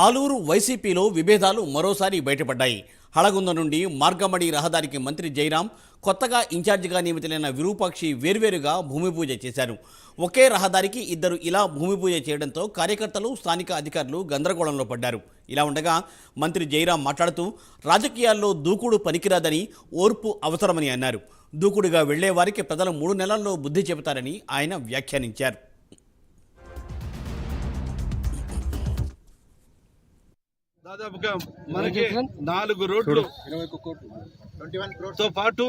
ఆలూరు వైసీపీలో విభేదాలు మరోసారి బయటపడ్డాయి. హళగుంద నుండి మార్గమడి రహదారికి మంత్రి జైరాం, కొత్తగా ఇన్ఛార్జిగా నియమితులైన విరూపాక్షి వేర్వేరుగా భూమి పూజ చేశారు. ఒకే రహదారికి ఇద్దరు ఇలా భూమి పూజ చేయడంతో కార్యకర్తలు, స్థానిక అధికారులు గందరగోళంలో పడ్డారు. ఇలా ఉండగా మంత్రి జైరాం మాట్లాడుతూ రాజకీయాల్లో దూకుడు పనికిరాదని, ఓర్పు అవసరమని అన్నారు. దూకుడుగా వెళ్లే వారికి ప్రజలు 3 నెలల్లో బుద్ధి చెబుతారని ఆయన వ్యాఖ్యానించారు. దాదాపుగా మనకి 4 రోడ్లు తో పాటు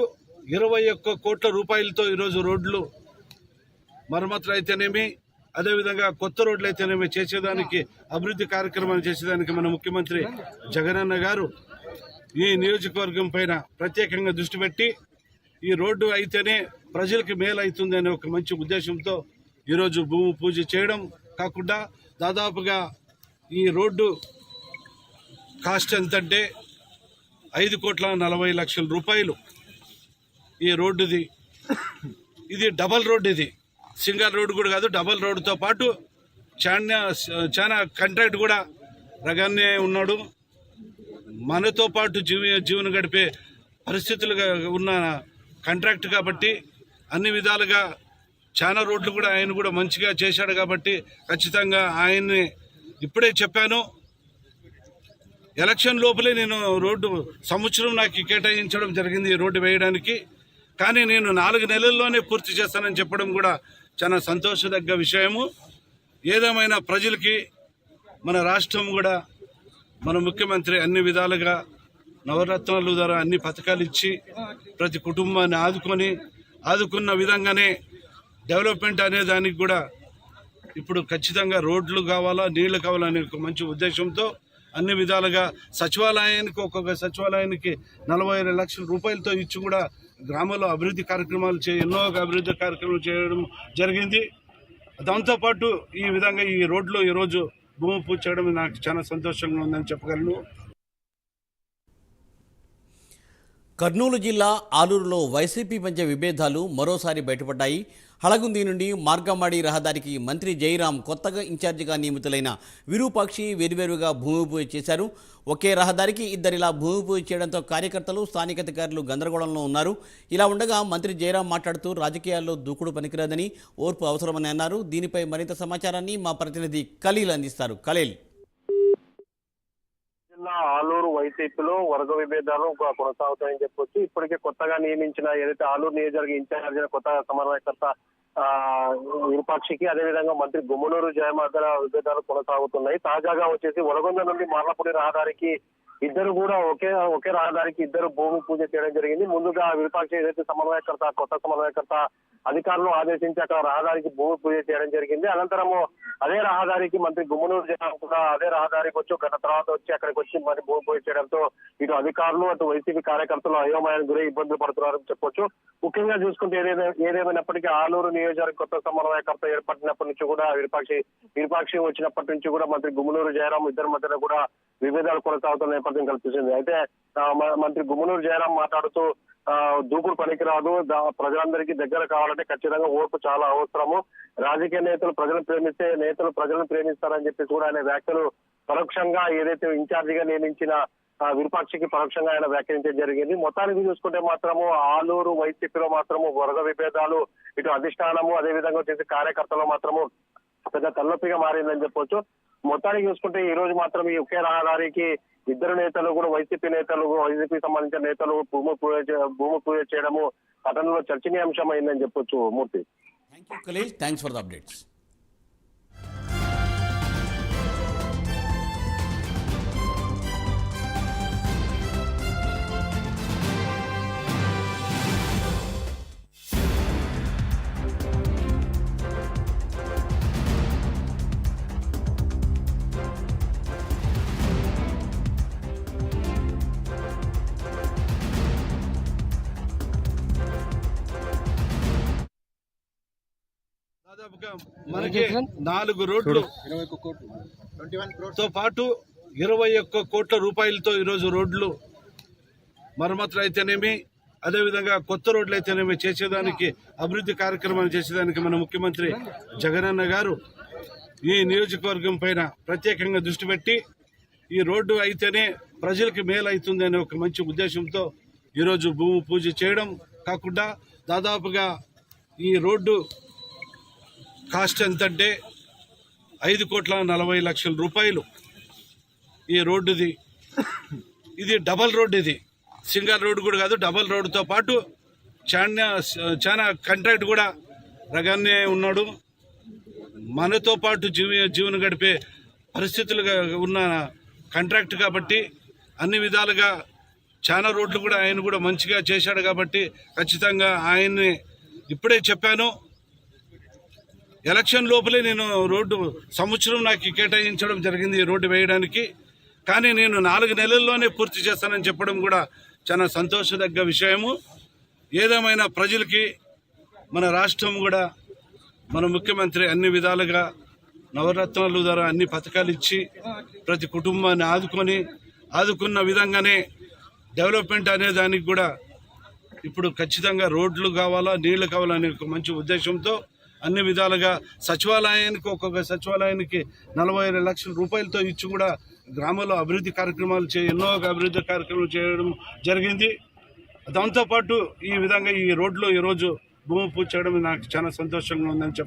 21 కోట్ల రూపాయలతో ఈరోజు రోడ్లు మరమ్మతులు అయితేనేమి, అదేవిధంగా కొత్త రోడ్లు అయితేనేమి చేసేదానికి, అభివృద్ధి కార్యక్రమాలు చేసేదానికి మన ముఖ్యమంత్రి జగనన్న గారు ఈ నియోజకవర్గం పైన ప్రత్యేకంగా దృష్టి పెట్టి ఈ రోడ్డు అయితేనే ప్రజలకి మేలు అవుతుంది అనే ఒక మంచి ఉద్దేశంతో ఈరోజు భూమి పూజ చేయడం కాకుండా దాదాపుగా ఈ రోడ్డు కాస్ట్ ఎంతంటే 5,40,00,000 రూపాయలు ఈ రోడ్డుది. ఇది డబల్ రోడ్డు, ఇది సింగల్ రోడ్డు కూడా కాదు, డబల్ రోడ్డుతో పాటు చాలా కాంట్రాక్ట్ కూడా రగానే ఉన్నాడు. మనతో పాటు జీవనం గడిపే పరిస్థితులుగా ఉన్న కాంట్రాక్ట్ కాబట్టి అన్ని విధాలుగా చాలా రోడ్లు కూడా ఆయన కూడా మంచిగా చేశాడు. కాబట్టి ఖచ్చితంగా ఆయన్ని ఇప్పుడే చెప్పాను, ఎలక్షన్ లోపలే నేను రోడ్డు సంవత్సరం నాకు కేటాయించడం జరిగింది ఈ రోడ్డు వేయడానికి. కానీ నేను 4 నెలల్లోనే పూర్తి చేస్తానని చెప్పడం కూడా చాలా సంతోషదగ్గ విషయము. ఏదేమైనా ప్రజలకి మన రాష్ట్రం కూడా మన ముఖ్యమంత్రి అన్ని విధాలుగా నవరత్నాల ద్వారా అన్ని పథకాలు ఇచ్చి ప్రతి కుటుంబాన్ని ఆదుకున్న విధంగానే డెవలప్మెంట్ అనే దానికి కూడా ఇప్పుడు ఖచ్చితంగా రోడ్లు కావాలా, నీళ్లు కావాలనే ఒక మంచి ఉద్దేశంతో అన్ని విధాలుగా సచివాలయానికి, ఒక్కొక్క సచివాలయానికి 40 లక్షల రూపాయలతో ఇచ్చి కూడా గ్రామంలో అభివృద్ధి కార్యక్రమాలు ఎన్నో అభివృద్ధి కార్యక్రమాలు చేయడం జరిగింది. దాంతోపాటు ఈ విధంగా ఈ రోడ్లు ఈరోజు భూమి పూజ చేయడం నాకు చాలా సంతోషంగా ఉందని చెప్పగలను. కర్నూలు జిల్లా ఆలూరులో వైసీపీ మధ్య విభేదాలు మరోసారి బయటపడ్డాయి. హళగుంది నుండి మార్గమడి రహదారికి మంత్రి జైరాం, కొత్తగా ఇన్ఛార్జిగా నియమితులైన విరూపాక్షి వేర్వేరుగా భూమి పూజ చేశారు. ఒకే రహదారికి ఇద్దరిలా భూమి పూజ చేయడంతో కార్యకర్తలు, స్థానిక అధికారులు గందరగోళంలో ఉన్నారు. ఇలా ఉండగా మంత్రి జైరాం మాట్లాడుతూ రాజకీయాల్లో దూకుడు పనికిరాదని, ఓర్పు అవసరమని అన్నారు. దీనిపై మరింత సమాచారాన్ని మా ప్రతినిధి ఖలీల్ అందిస్తారు. ఖలీల్. ఆలూరు వైసీపీలో వర్గ విభేదాలు కొనసాగుతాయని చెప్పొచ్చు. ఇప్పటికే కొత్తగా నియమించిన ఏదైతే ఆలూరు నియోజకవర్గ ఇన్ఛార్జ్ కొత్త సమన్వయకర్త విరూపాక్షికి, అదేవిధంగా మంత్రి గుమ్మనూరు జయమార్గల విభేదాలు కొనసాగుతున్నాయి. తాజాగా వచ్చేసి వలగొంద నుండి మార్లపూడి రహదారికి ఇద్దరు కూడా ఒకే రహదారికి ఇద్దరు భూమి పూజ చేయడం జరిగింది. ముందుగా విరూపాక్షి ఏదైతే కొత్త సమన్వయకర్త అధికారులను ఆదేశించి అక్కడ రహదారికి భూమి పూజ చేయడం జరిగింది. అనంతరము అదే రహదారికి మంత్రి గుమ్మనూరు జయరాం కూడా అదే రహదారికి వచ్చి గత తర్వాత వచ్చి అక్కడికి వచ్చి మరి భూమి పూజ చేయడంతో ఇటు అధికారులు, అటు వైసీపీ కార్యకర్తలు అయోమయానికి గురై ఇబ్బందులు పడుతున్నారని చెప్పొచ్చు. ముఖ్యంగా చూసుకుంటే ఏదేమైనప్పటికీ ఆలూరు నియోజకవర్గ కొత్త సమన్వయకర్త ఏర్పడినప్పటి నుంచి కూడా విరూపాక్షి వచ్చినప్పటి నుంచి కూడా మంత్రి గుమ్మనూరు జయరాం ఇద్దరి మధ్యలో కూడా విభేదాలు కొనసాగుతున్న నేపథ్యం కల్పిస్తుంది. అయితే మంత్రి గుమ్మనూరు జయరాం మాట్లాడుతూ దూకుడు పనికిరాదు, ప్రజలందరికీ దగ్గర కావాలంటే ఖచ్చితంగా ఓర్పు చాలా అవసరము, రాజకీయ నేతలు ప్రజలను ప్రేమిస్తే నేతలు ప్రజలను ప్రేమిస్తారని చెప్పేసి కూడా ఆయన వ్యాఖ్యలు పరోక్షంగా ఏదైతే ఇన్ఛార్జిగా నియమించిన విరూపాక్షికి పరోక్షంగా ఆయన వ్యాఖ్యానించడం జరిగింది. మొత్తానికి చూసుకుంటే మాత్రము ఆలూరు వైసీపీలో మాత్రము వర్గ విభేదాలు, ఇటు అధిష్టానము అదేవిధంగా వచ్చేసి కార్యకర్తలు మాత్రము పెద్ద తలనొప్పిగా మారిందని చెప్పొచ్చు. మొత్తానికి చూసుకుంటే ఈ రోజు మాత్రం ఈ ఒకే రహదారికి ఇద్దరు నేతలు కూడా వైసీపీ సంబంధించిన నేతలు భూమి పూజ చేయడము పట్టణంలో చర్చనీయాంశం అయిందని చెప్పొచ్చు. Murthy. Thank you Khaleel. Thanks for the updates. దాదాపుగా మనకి 4 రోడ్లు తో పాటు 21 కోట్ల రూపాయలతో ఈరోజు రోడ్లు మరమ్మతులు అయితేనేమి, అదేవిధంగా కొత్త రోడ్లు అయితేనేమి చేసేదానికి, అభివృద్ధి కార్యక్రమాలు చేసేదానికి మన ముఖ్యమంత్రి జగనన్న గారు ఈ నియోజకవర్గం పైన ప్రత్యేకంగా దృష్టి పెట్టి ఈ రోడ్డు అయితేనే ప్రజలకు మేలు అవుతుంది అనే ఒక మంచి ఉద్దేశంతో ఈరోజు భూమి పూజ చేయడం కాకుండా దాదాపుగా ఈ రోడ్డు కాస్ట్ ఎంతంటే 5,40,00,000 రూపాయలు ఈ రోడ్డుది. ఇది డబల్ రోడ్డు, ఇది సింగల్ రోడ్డు కూడా కాదు, డబల్ రోడ్డుతో పాటు చాలా కాంట్రాక్ట్ కూడా రగానే ఉన్నాడు. మనతో పాటు జీవనం గడిపే పరిస్థితులుగా ఉన్న కాంట్రాక్ట్ కాబట్టి అన్ని విధాలుగా చాలా రోడ్లు కూడా ఆయన కూడా మంచిగా చేశాడు కాబట్టి ఖచ్చితంగా ఆయన్ని ఇప్పుడే చెప్పాను. ఎలక్షన్ లోపలే నేను సంవత్సరం నాకు కేటాయించడం జరిగింది ఈ రోడ్డు వేయడానికి. కానీ నేను 4 నెలల్లోనే పూర్తి చేస్తానని చెప్పడం కూడా చాలా సంతోషదగ్గ విషయము. ఏదేమైనా ప్రజలకి మన రాష్ట్రం కూడా మన ముఖ్యమంత్రి అన్ని విధాలుగా నవరత్నాల ద్వారా అన్ని పథకాలు ఇచ్చి ప్రతి కుటుంబాన్ని ఆదుకున్న విధంగానే డెవలప్మెంట్ అనే దానికి కూడా ఇప్పుడు ఖచ్చితంగా రోడ్లు కావాలా, నీళ్లు కావాలనే ఒక మంచి ఉద్దేశంతో అన్ని విధాలుగా సచివాలయానికి ఒక్కొక్క సచివాలయానికి 40 లక్షల రూపాయలతో ఇచ్చి కూడా గ్రామంలో అభివృద్ధి కార్యక్రమాలు ఎన్నో అభివృద్ధి కార్యక్రమాలు చేయడం జరిగింది. దాంతోపాటు ఈ విధంగా ఈ రోడ్లు ఈరోజు భూమి పూజ చేయడం నాకు చాలా సంతోషంగా ఉందని చెప్ప